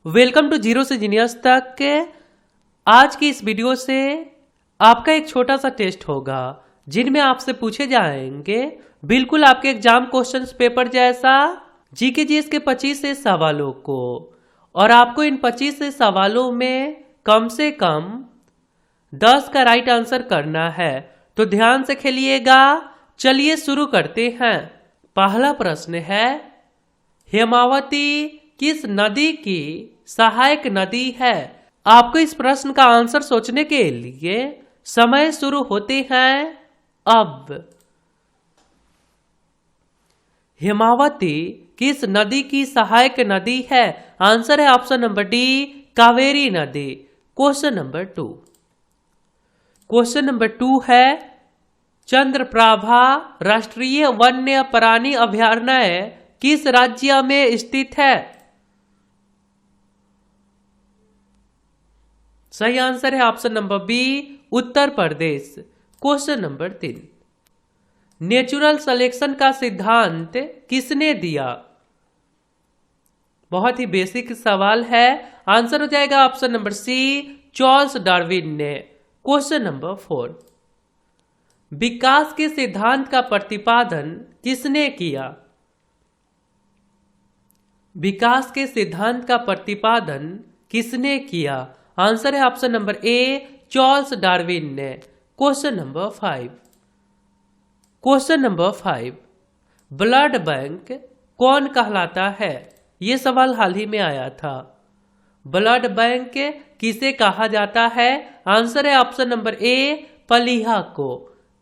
Welcome to zero से genius तक के। आज की इस वीडियो से आपका एक छोटा सा टेस्ट होगा जिनमें आपसे पूछे जाएंगे बिल्कुल आपके एग्जाम क्वेश्चंस पेपर जैसा जीके जीएस के 25 से सवालों को, और आपको इन 25 से सवालों में कम से कम 10 का राइट आंसर करना है। तो ध्यान से खेलिएगा। चलिए शुरू करते हैं। पहला प्रश्न है, हेमावती किस नदी की सहायक नदी है? आपको इस प्रश्न का आंसर सोचने के लिए समय शुरू होते हैं अब। हेमावती किस नदी की सहायक नदी है? आंसर है ऑप्शन नंबर डी, कावेरी नदी। Question number 2। क्वेश्चन नंबर 2 है, चंद्रप्रभा राष्ट्रीय वन्य प्राणी अभयारण्य किस राज्य में स्थित है? सही आंसर है option number B, Uttar Pradesh. Question number 3, natural selection का सिद्धांत किसने दिया? बहुत ही बेसिक सवाल है। आंसर हो जाएगा option number C, Charles Darwin ने। क्वेश्चन नंबर 4, विकास के सिद्धांत का प्रतिपादन किसने किया? विकास के सिद्धांत का प्रतिपादन किसने किया? आंसर है option number A, Charles Darwin ने। Question number 5। Question number 5, blood bank कौन कहलाता है? यह सवाल हाल ही में आया था। ब्लड बैंक किसे कहा जाता है? आंसर है ऑप्शन नंबर ए, प्लीहा को।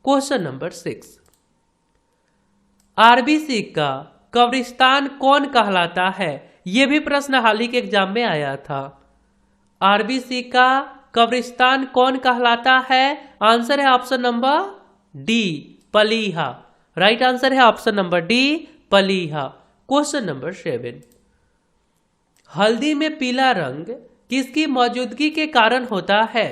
क्वेश्चन नंबर 6, आरबीसी का कब्रिस्तान कौन कहलाता है? यह भी प्रश्न हाल ही के एग्जाम में आया था। आरबीसी का कब्रिस्तान कौन कहलाता है? आंसर है ऑप्शन नंबर डी, प्लीहा। राइट आंसर है ऑप्शन नंबर डी, प्लीहा। क्वेश्चन नंबर 7, हल्दी में पीला रंग किसकी मौजूदगी के कारण होता है?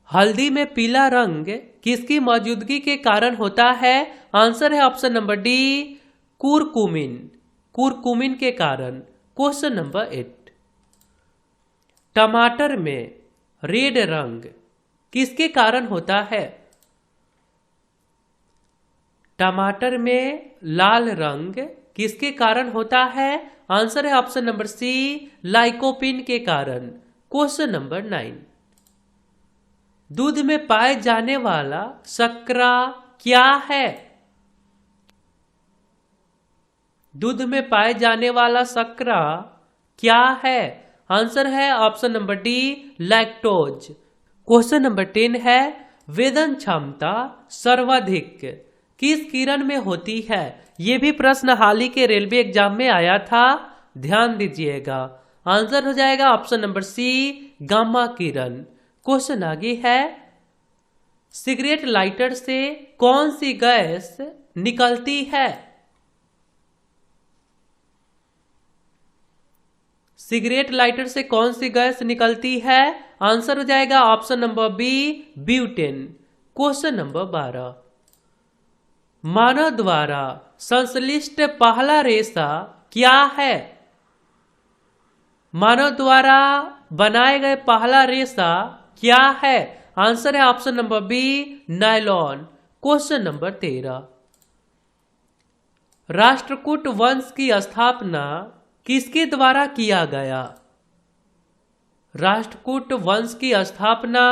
हल्दी में पीला रंग किसकी मौजूदगी के कारण होता है? आंसर है option number D, curcumin. Curcumin के कारण। क्वेश्चन नंबर 8, टमाटर में रेड रंग किसके कारण होता है? टमाटर में लाल रंग किसके कारण होता है? आंसर है ऑप्शन नंबर सी, लाइकोपिन के कारण। क्वेश्चन नंबर 9, दूध में पाए जाने वाला शर्करा क्या है? दूध में पाए जाने वाला शर्करा क्या है? आंसर है option number D, lactose. Question number 10 है, वेदन क्षमता सर्वाधिक किस किरण में होती है? यह भी प्रश्न हाल ही के रेलवे एग्जाम में आया था। ध्यान दीजिएगा। आंसर हो जाएगा ऑप्शन नंबर सी, गामा किरण। क्वेश्चन आगे है, सिगरेट लाइटर से कौन सी गैस निकलती है? सिगरेट लाइटर से कौन सी गैस निकलती है? आंसर हो जाएगा option number B, butane. Question number 12, मानव द्वारा संश्लिष्ट पहला रेशा क्या है? मानव द्वारा बनाए गए पहला रेशा क्या है? आंसर है option number B, nylon. Question number 13, राष्ट्रकूट वंश की स्थापना किसके द्वारा किया गया? राष्ट्रकूट वंश की स्थापना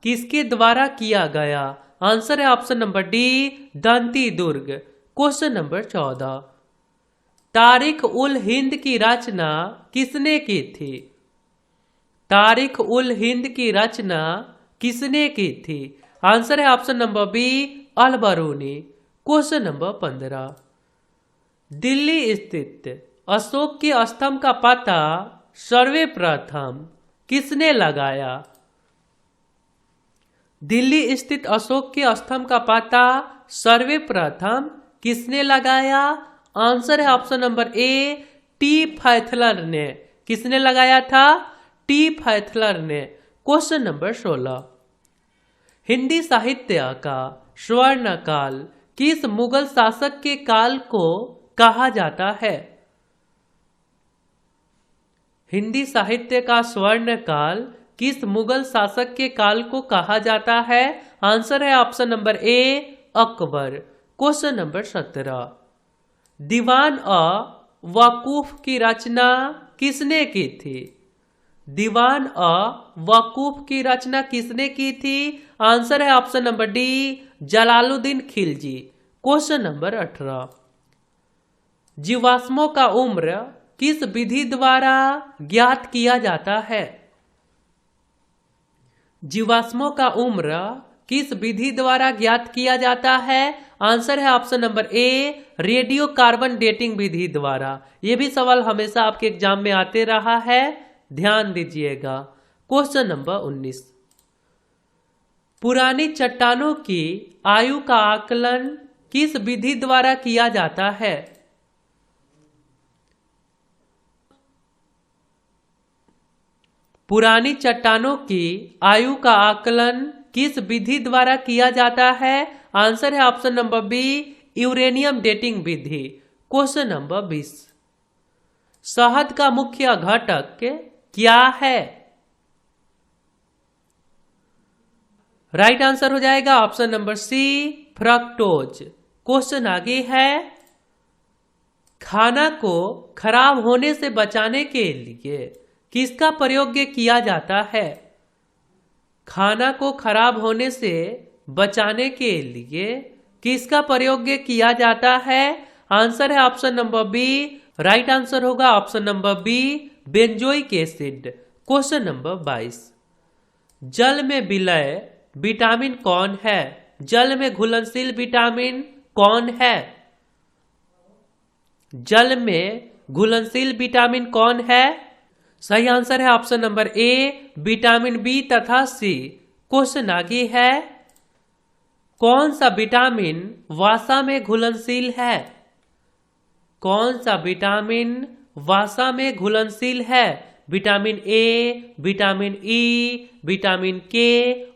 किसके द्वारा किया गया? आंसर है ऑप्शन नंबर डी, दंती दुर्ग। क्वेश्चन नंबर 14, तारिख उल हिंद की रचना किसने की थी? तारिख उल हिंद की रचना किसने की थी? आंसर है ऑप्शन नंबर बी, अल बरूनी। क्वेश्चन नंबर 15, दिल्ली स्थित अशोक के स्तंभ का पता सर्वप्रथम किसने लगाया? दिल्ली स्थित अशोक के स्तंभ का पता सर्वप्रथम किसने लगाया? आंसर है ऑप्शन नंबर ए, टी फैथलर ने। किसने लगाया था? टी फैथलर ने। क्वेश्चन नंबर 16, हिंदी साहित्य का स्वर्ण काल किस मुगल शासक के काल को कहा जाता है? हिंदी साहित्य का स्वर्ण काल किस मुगल शासक के काल को कहा जाता है? आंसर है ऑप्शन नंबर ए अकबर। क्वेश्चन नंबर 17, दीवान वकूफ की रचना किसने की थी? दीवान वकूफ की रचना किसने की थी? आंसर है option number D Jalaluddin Khilji. Question number 18, जीवाश्मों का उम्र किस विधि द्वारा ज्ञात किया जाता है? जीवाश्मों का उम्र किस विधि द्वारा ज्ञात किया जाता है? आंसर है option number A radio carbon dating विधि द्वारा। यह भी सवाल हमेशा आपके एग्जाम में आते रहा है, ध्यान दीजिएगा। क्वेश्चन नंबर 19, पुरानी चट्टानों की आयु का आकलन किस विधि द्वारा किया जाता है? पुरानी चट्टानों की आयु का आकलन किस विधि द्वारा किया जाता है? आंसर है option number B uranium dating विधि। क्वेश्चन नंबर 20, शहद का मुख्य घटक क्या है? राइट आंसर हो जाएगा option number C fructose. Question आगे है, खाना को खराब होने से बचाने के लिए किसका प्रयोग किया जाता है? खाना को खराब होने से बचाने के लिए किसका प्रयोग किया जाता है? आंसर है option number B, right answer होगा option number B benzoic acid. Question number 22, जल में विलय विटामिन कौन है? जल में घुलनशील विटामिन कौन है? जल में घुलनशील विटामिन कौन है? सही आंसर है option number A vitamin B तथा सी। क्वेश्चन आगे है, कौन सा विटामिन वसा में घुलनशील है? कौन सा विटामिन वसा में घुलनशील है? Vitamin A, vitamin E, vitamin के,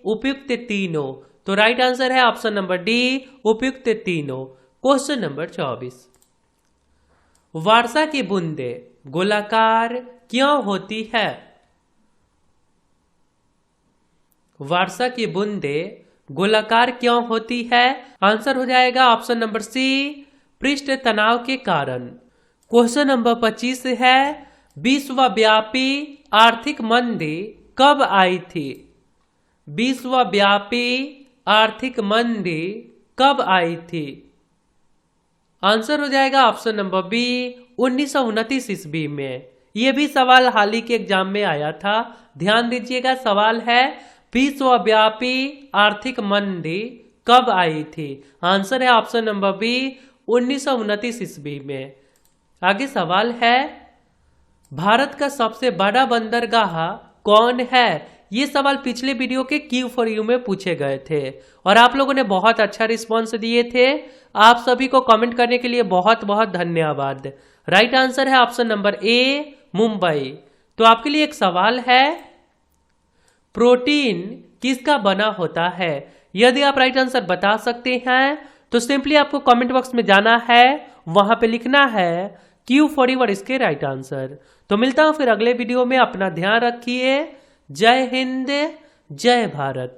उपयुक्त तीनों। तो राइट आंसर है ऑप्शन नंबर डी उपयुक्त तीनों। क्वेश्चन नंबर 24, वर्षा की बूंदे गोलाकार क्यों होती है? वर्षा की बूंदे गोलाकार क्यों होती है? आंसर हो जाएगा ऑप्शन नंबर सी पृष्ठ तनाव के कारण। क्वेश्चन नंबर 25 है, विश्वव्यापी आर्थिक मंदी कब आई थी? विश्वव्यापी आर्थिक मंदी कब आई थी? आंसर हो जाएगा ऑप्शन नंबर बी 1929 ईस्वी में। यह भी सवाल हाल ही के एग्जाम में आया था, ध्यान दीजिएगा। सवाल है विश्वव्यापी आर्थिक मंदी कब आई थी? आंसर है ऑप्शन नंबर बी 1929 ईस्वी में। आगे सवाल है, भारत का सबसे बड़ा बंदरगाह कौन है? ये सवाल पिछले वीडियो के क्यू फॉर यू में पूछे गए थे और आप लोगों ने बहुत अच्छा रिस्पॉन्स दिए थे। आप सभी को कमेंट करने के लिए बहुत बहुत धन्यवाद। राइट आंसर है ऑप्शन नंबर ए मुंबई। तो आपके लिए एक सवाल है, प्रोटीन किसका बना होता है? यदि आप राइट आंसर बता सकते हैं तो सिंपली आपको कमेंट बॉक्स में जाना है, वहां पे लिखना है क्यू फॉर यू और इसके राइट आंसर। तो मिलता हूं फिर अगले वीडियो में। अपना ध्यान रखिए। जय हिंद, जय भारत।